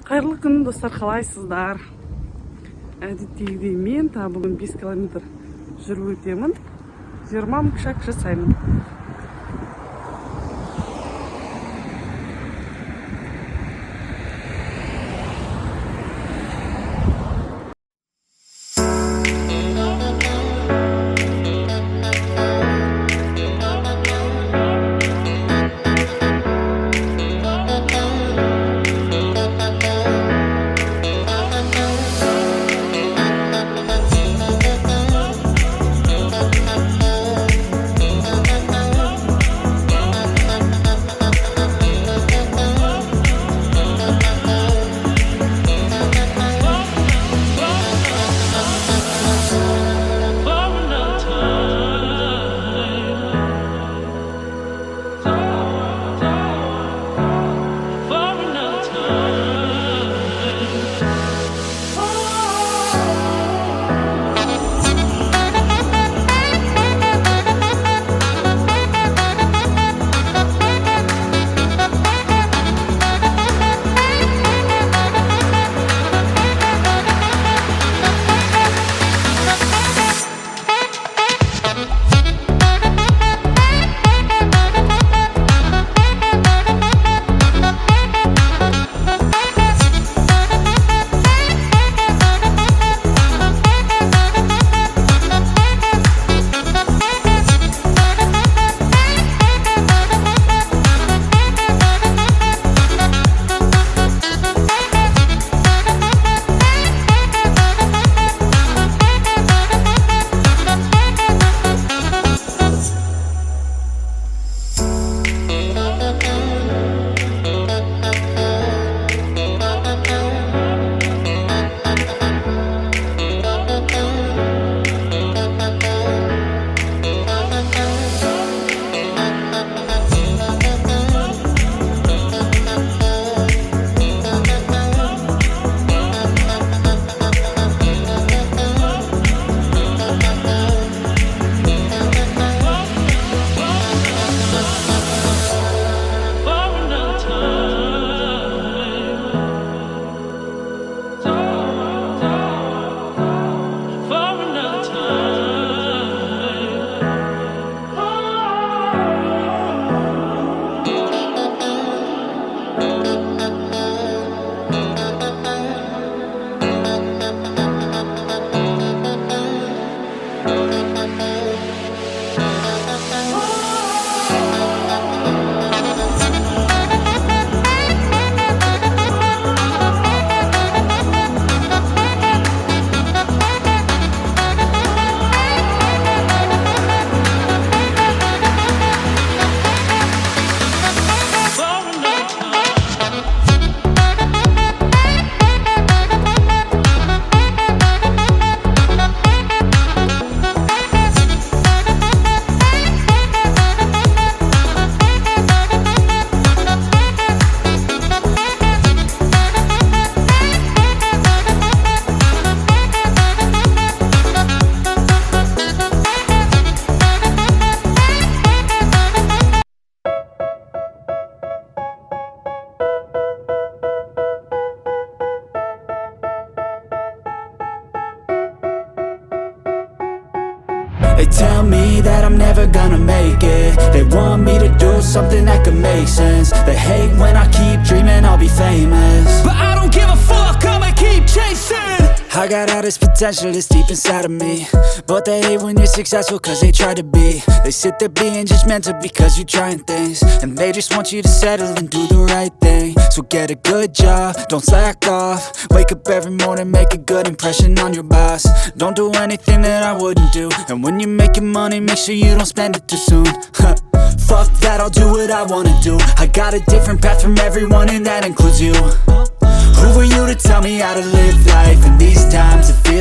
Қайырлы күн достар, қалайсыздар? Әдеттегідей мен бүгін 5 километр жүріп өтемін. 20 кішак жасаймын. They tell me that I'm never gonna make it. They want me to do something that could make sense. They hate when I keep dreaming I'll be famous, but I don't give a fuck, I'ma keep chasing. I got all this potential that's deep inside of me, but they hate when you're successful cause they try to be. They sit there being judgmental because you're trying things, and they just want you to settle and do the right thing. So get a good job, don't slack off. Wake up every morning, make a good impression on your boss. Don't do anything that I wouldn't do, and when you're making money, make sure you don't spend it too soon. Fuck that, I'll do what I wanna do. I got a different path from everyone, and that includes you. Who are you to tell me how to live life? In these times it feels